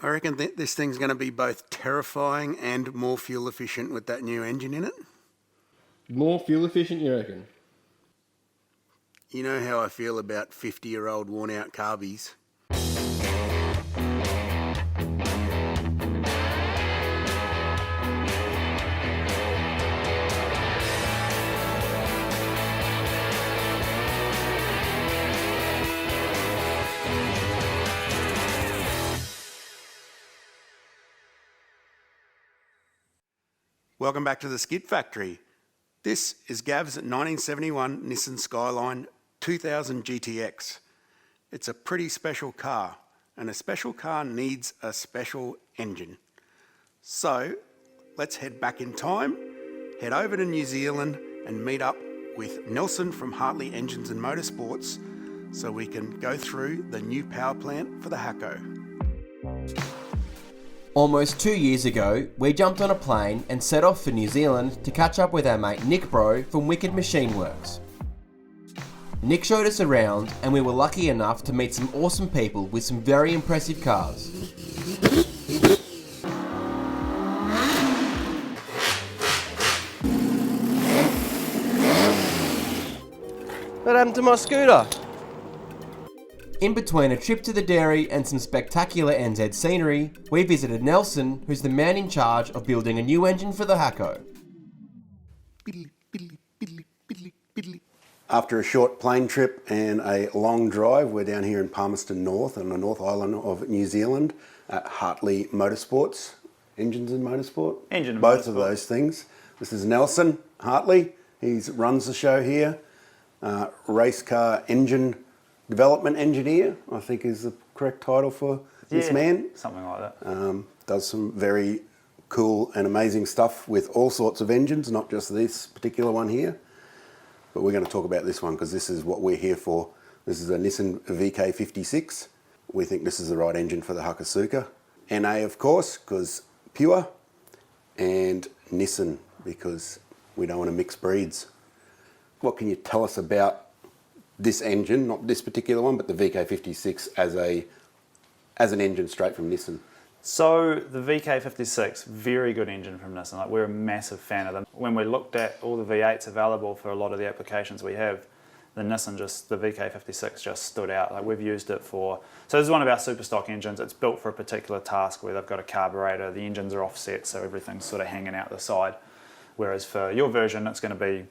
reckon this thing's going to be both terrifying and more fuel efficient with that new engine in it. More fuel efficient, you reckon? You know how I feel about 50-year-old worn-out carbies. Welcome back to the Skid Factory. This is Gav's 1971 Nissan Skyline 2000 GTX. It's a pretty special car, and a special car needs a special engine. So let's head back in time, head over to New Zealand and meet up with Nelson from Hartley Engines and Motorsports so we can go through the new power plant for the Hako. Almost 2 years ago, we jumped on a plane and set off for New Zealand to catch up with our mate Nick Bro from Wicked Machine Works. Nick showed us around and we were lucky enough to meet some awesome people with some very impressive cars. What happened to my scooter? In between a trip to the dairy and some spectacular NZ scenery, we visited Nelson, who's the man in charge of building a new engine for the Hako. After a short plane trip and a long drive, we're down here in Palmerston North on the North Island of New Zealand at Hartley Motorsports, Engines and Motorsport. Both of those things. This is Nelson Hartley. He runs the show here. Race car engine development engineer, I think is the correct title for this man. Something like that. Does some very cool and amazing stuff with all sorts of engines, not just this particular one here. But we're going to talk about this one because this is what we're here for. This is a Nissan VK56. We think this is the right engine for the Hakosuka. NA, of course, because pure, and Nissan, because we don't want to mix breeds. What can you tell us about this engine, not this particular one, but the VK56 as an engine straight from Nissan? So the VK56, very good engine from Nissan. Like, we're a massive fan of them. When we looked at all the V8s available for a lot of the applications we have, the VK56 just stood out. Like, we've used it for, so this is one of our super stock engines. It's built for a particular task where they've got a carburetor, the engines are offset, so everything's sort of hanging out the side. Whereas for your version, it's going to be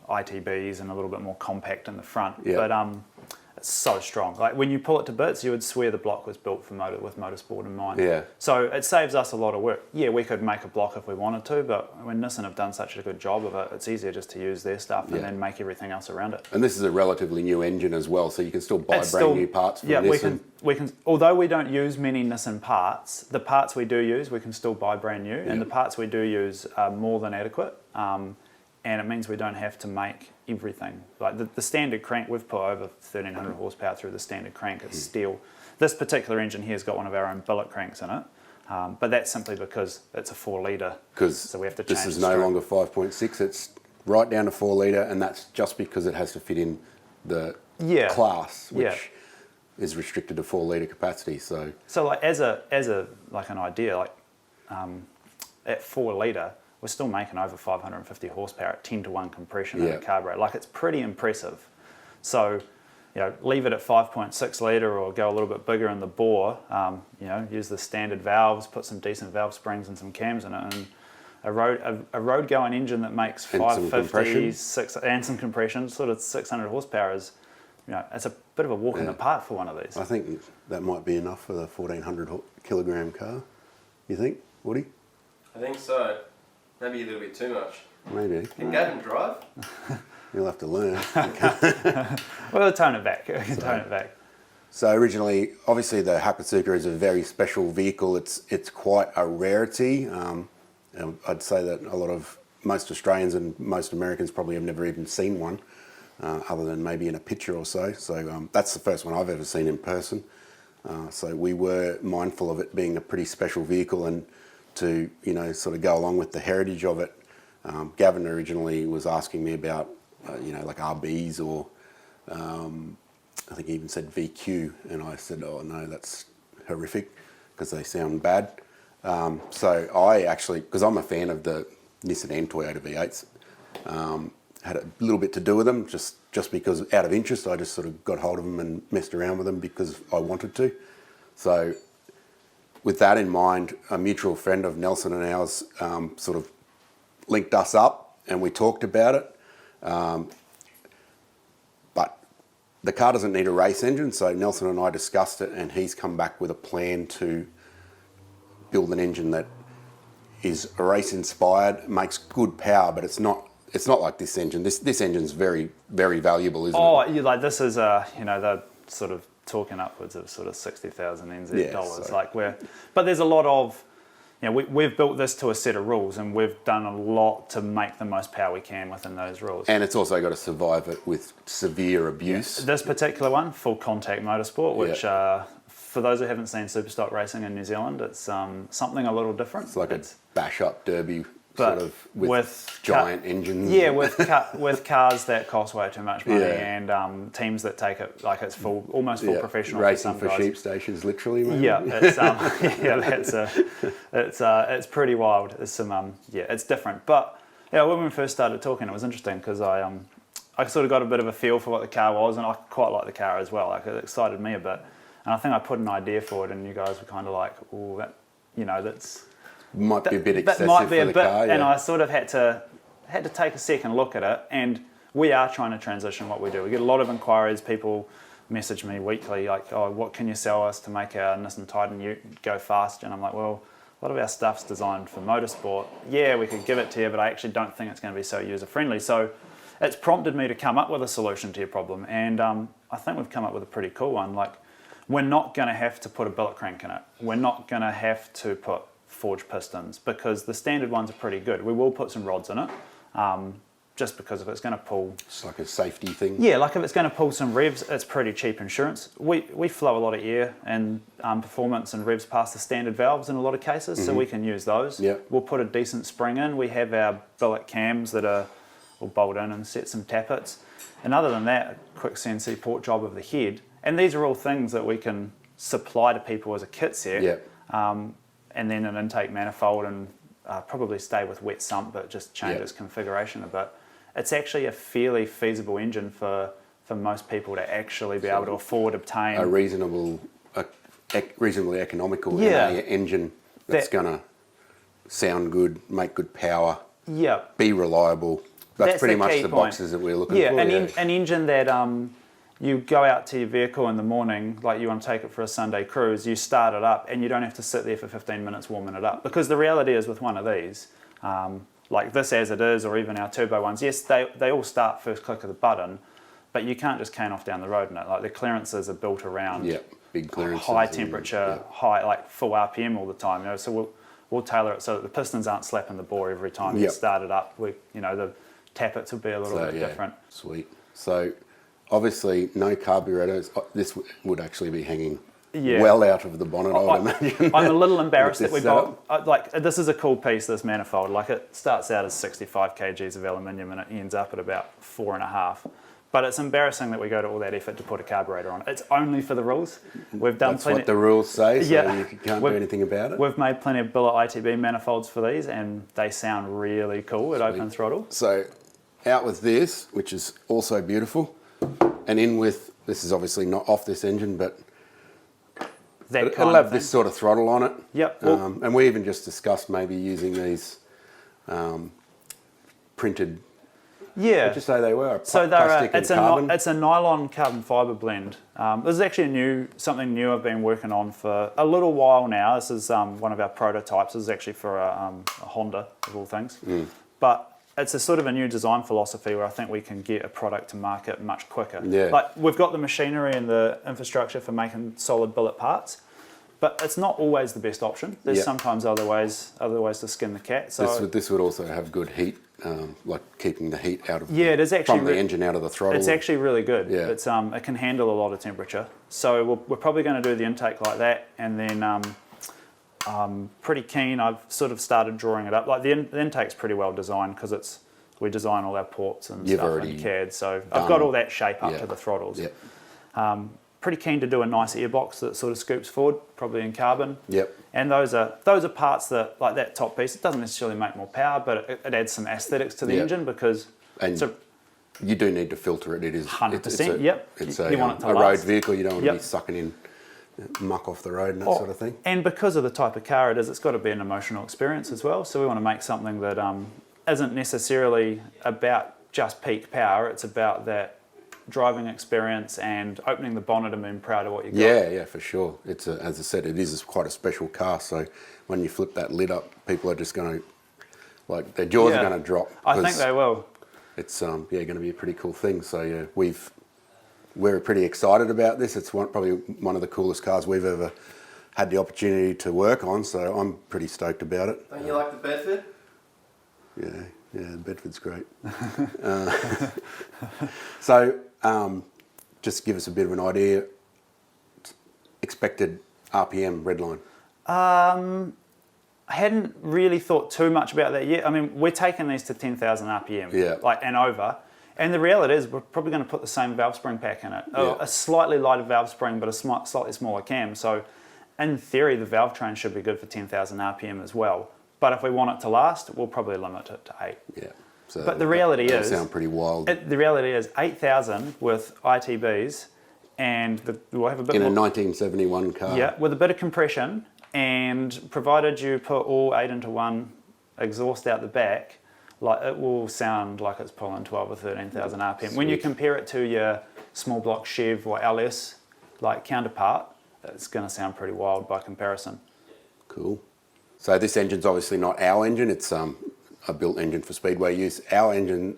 ITBs and a little bit more compact in the front. Yep. But it's so strong. Like, when you pull it to bits, you would swear the block was built for with motorsport in mind. Yeah. So it saves us a lot of work. Yeah, we could make a block if we wanted to, but when Nissan have done such a good job of it, it's easier just to use their stuff and then make everything else around it. And this is a relatively new engine as well, so you can still buy new parts from Nissan. we can. Although we don't use many Nissan parts, the parts we do use, we can still buy brand new, and the parts we do use are more than adequate. And it means we don't have to make everything. Like the standard crank, we've put over 1,300 horsepower through the standard crank. It's steel. This particular engine here has got one of our own billet cranks in it, but that's simply because it's a 4 litre. So we have to change. This is no longer 5.6. It's right down to 4 litre, and that's just because it has to fit in the class, which is restricted to 4 litre capacity. So like as an idea, like at 4 litre. We're still making over 550 horsepower at 10-to-1 compression in a carburetor. Like, it's pretty impressive. So, leave it at 5.6 litre or go a little bit bigger in the bore. Use the standard valves, put some decent valve springs and some cams in it, and a road going engine that makes 550 and some compression, sort of 600 horsepower is, it's a bit of a walk in the park for one of these. I think that might be enough for the 1,400 kilogram car. You think, Woody? I think so. Maybe a little bit too much. Maybe. Can Gavin drive? You'll have to learn. We'll tone it back. So originally, obviously the Hakosuka is a very special vehicle. It's quite a rarity. I'd say that most Australians and most Americans probably have never even seen one, other than maybe in a picture or so. So that's the first one I've ever seen in person. So we were mindful of it being a pretty special vehicle, and to sort of go along with the heritage of it. Gavin originally was asking me about like RBs or I think he even said VQ, and I said, oh no, that's horrific. because they sound bad. So I actually, because I'm a fan of the Nissan and Toyota V8s, had a little bit to do with them, just because out of interest, I just sort of got hold of them and messed around with them because I wanted to. So with that in mind, a mutual friend of Nelson and ours sort of linked us up and we talked about it. But the car doesn't need a race engine, so Nelson and I discussed it, and he's come back with a plan to build an engine that is race inspired, makes good power, but it's not like this engine. This engine's very, very valuable, isn't it? Oh, like this is they're sort of talking upwards of sort of 60,000 NZ dollars. So. But there's a lot of, we've built this to a set of rules, and we've done a lot to make the most power we can within those rules. And it's also got to survive it with severe abuse. This particular one, full contact motorsport, which for those who haven't seen Superstock racing in New Zealand, it's something a little different. It's like a bash-up derby sort of with giant engines. Yeah, with cars that cost way too much money, and teams that take it like it's almost full professional. Racing for guys. sheep stations, literally. Maybe. Yeah, it's pretty wild. There's some it's different. But when we first started talking, it was interesting because I sort of got a bit of a feel for what the car was, and I quite like the car as well. Like, it excited me a bit, and I think I put an idea for it, and you guys were kind of like, "Oh, that's." Might be a bit excessive might be for a the bit, car, and I sort of had to take a second look at it. And we are trying to transition what we do. We get a lot of inquiries. People message me weekly, like, "Oh, what can you sell us to make our Nissan Titan go fast?" And I'm like, "Well, a lot of our stuff's designed for motorsport. Yeah, we could give it to you, but I actually don't think it's going to be so user friendly." So it's prompted me to come up with a solution to your problem, and I think we've come up with a pretty cool one. Like, we're not going to have to put a billet crank in it. We're not going to have to put forged pistons, because the standard ones are pretty good. We will put some rods in it, just because if it's going to pull... It's like a safety thing. Yeah, like if it's going to pull some revs, it's pretty cheap insurance. We flow a lot of air and performance and revs past the standard valves in a lot of cases, so we can use those. Yep. We'll put a decent spring in. We have our billet cams that we'll bolt in and set some tappets. And other than that, a quick CNC port job of the head. And these are all things that we can supply to people as a kit set. Yep. And then an intake manifold, and probably stay with wet sump, but just change its configuration a bit. It's actually a fairly feasible engine for most people to actually be able to afford, obtain. A reasonably economical engine that's going to sound good, make good power, be reliable. That's pretty much the boxes that we're looking for. An engine that you go out to your vehicle in the morning, like you want to take it for a Sunday cruise, you start it up and you don't have to sit there for 15 minutes warming it up. Because the reality is with one of these, like this as it is, or even our turbo ones, yes, they all start first click of the button, but you can't just cane off down the road in it. Like, the clearances are built around big clearances, high temperature, high, like full RPM all the time. So we'll tailor it so that the pistons aren't slapping the bore every time you start it up. The tappets will be a little bit different. Sweet. So obviously no carburetors. This would actually be hanging well out of the bonnet, I would imagine. I'm a little embarrassed that we bought, this is a cool piece, this manifold. Like, it starts out as 65 kgs of aluminium and it ends up at about 4.5. But it's embarrassing that we go to all that effort to put a carburetor on. It's only for the rules. We've done That's what the rules say, so you can't do anything about it. We've made plenty of billet ITB manifolds for these, and they sound really cool at open throttle. So out with this, which is also beautiful, and in with, this is obviously not off this engine, but it'll have this sort of throttle on it. Yep. And we even just discussed maybe using these printed. What'd you say they were? Plastic and carbon? It's a nylon carbon fibre blend. This is actually something new I've been working on for a little while now. This is one of our prototypes. This is actually for a Honda, of all things. But it's a sort of a new design philosophy where I think we can get a product to market much quicker. Yeah. Like, we've got the machinery and the infrastructure for making solid billet parts, but it's not always the best option. There's sometimes other ways to skin the cat. So this would also have good heat, like keeping the heat out of it is actually from the engine out of the throttle. It's actually really good. Yeah. It's it can handle a lot of temperature. So we're probably going to do the intake like that, and then pretty keen. I've sort of started drawing it up. Like, the intake's pretty well designed because we design all our ports and stuff in CAD. So I've got all that shape up to the throttles. Yep. pretty keen to do a nice airbox that sort of scoops forward, probably in carbon. Yep. And those are parts that, like that top piece, it doesn't necessarily make more power, but it adds some aesthetics to the Yep. engine because And it's a you do need to filter it. It is 100%. Yep. It's You want it to a road last. vehicle. You don't want to be Yep. sucking in muck off the road and that Oh, sort of thing. And because of the type of car it is, it's got to be an emotional experience as well. So we want to make something that isn't necessarily about just peak power. It's about that driving experience and opening the bonnet and being proud of what you got. Yeah, for sure. It's as I said, it is quite a special car. So when you flip that lid up, people are just going to, like, their jaws are going to drop. I think they will. It's going to be a pretty cool thing. So yeah, we're pretty excited about this. It's probably one of the coolest cars we've ever had the opportunity to work on. So I'm pretty stoked about it. Don't you like the Bedford? Yeah, Bedford's great. So just give us a bit of an idea. Expected RPM redline. I hadn't really thought too much about that yet. I mean, we're taking these to 10,000 RPM, and over. And the reality is, we're probably going to put the same valve spring pack in it. A slightly lighter valve spring, but a slightly smaller cam. So, in theory, the valve train should be good for 10,000 RPM as well. But if we want it to last, we'll probably limit it to 8. Yeah. So but the reality is, sound pretty wild. The reality is 8,000 with ITBs, and we'll have a bit in more, a 1971 car. Yeah, with a bit of compression, and provided you put all 8-into-1 exhaust out the back, like it will sound like it's pulling 12 or 13,000 RPM. When you compare it to your small block Chev or LS like counterpart, it's going to sound pretty wild by comparison. Cool. So this engine's obviously not our engine. It's a built engine for speedway use. Our engine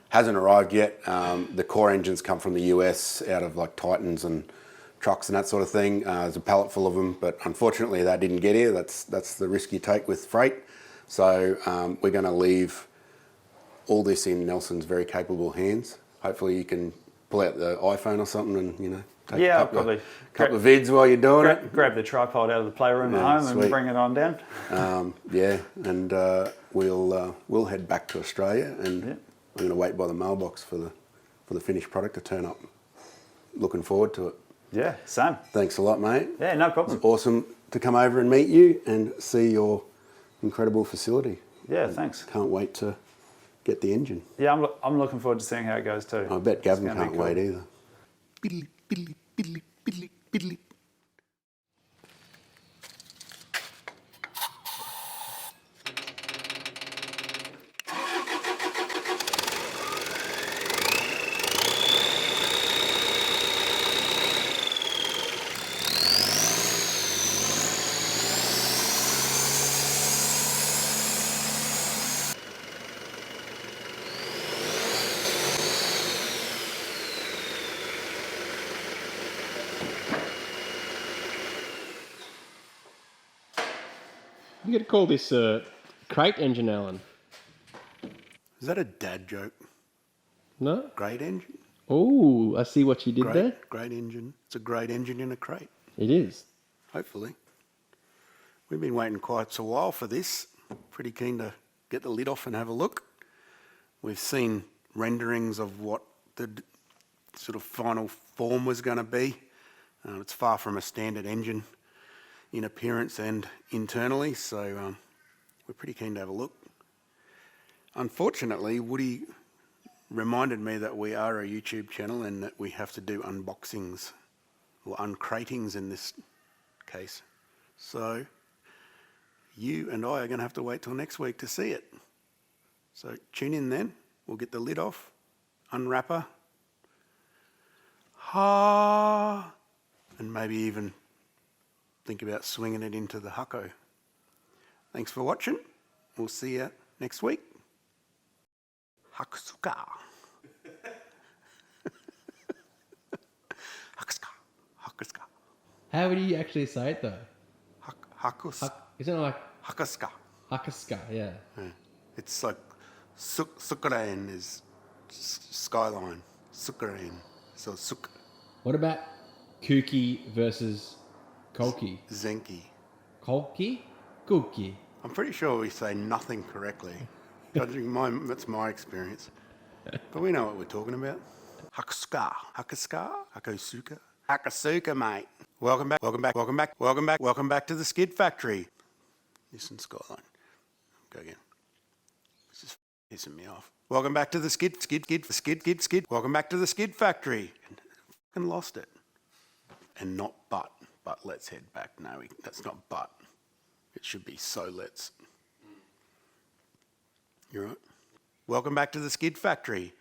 hasn't arrived yet. The core engines come from the US out of like Titans and trucks and that sort of thing. There's a pallet full of them, but unfortunately that didn't get here. That's the risk you take with freight. So we're going to leave all this in Nelson's very capable hands. Hopefully you can pull out the iPhone or something and take a couple of vids while you're doing it. Grab the tripod out of the playroom at home and bring it on down. And we'll head back to Australia, and we're going to wait by the mailbox for the finished product to turn up. Looking forward to it. Yeah, same. Thanks a lot, mate. Yeah, no problem. It's awesome to come over and meet you and see your incredible facility. Yeah, thanks. Can't wait to get the engine. Yeah, I'm looking forward to seeing how it goes too. I bet Gavin can't wait either. You could call this a crate engine, Alan. Is that a dad joke? No? Great engine? Oh, I see what you did there. Great engine. It's a great engine in a crate. It is. Hopefully. We've been waiting quite a while for this. Pretty keen to get the lid off and have a look. We've seen renderings of what the sort of final form was going to be. It's far from a standard engine in appearance and internally, so we're pretty keen to have a look. Unfortunately, Woody reminded me that we are a YouTube channel and that we have to do unboxings or uncratings in this case. So you and I are going to have to wait till next week to see it. So tune in then. We'll get the lid off, unwrap her, and maybe even think about swinging it into the Hako. Thanks for watching. We'll see you next week. Hakosuka. Hakosuka. How would you actually say it though? Isn't it like Hakosuka? Hakosuka? Yeah. It's like Sukaren is Skyline. Sukaren. So Suk. What about Kuki versus Kolki? Zenki. Kolki? Kuki. I'm pretty sure we say nothing correctly. That's my experience. But we know what we're talking about. Hakosuka. Hakosuka. Hakosuka. Hakosuka, mate. Welcome back to the Skid Factory. Nissan Skyline. Go again. This is pissing me off. Welcome back to the skid. Welcome back to the Skid Factory. And lost it. And not but. But let's head back. No, that's not but. It should be so let's. You're right. Welcome back to the Skid Factory.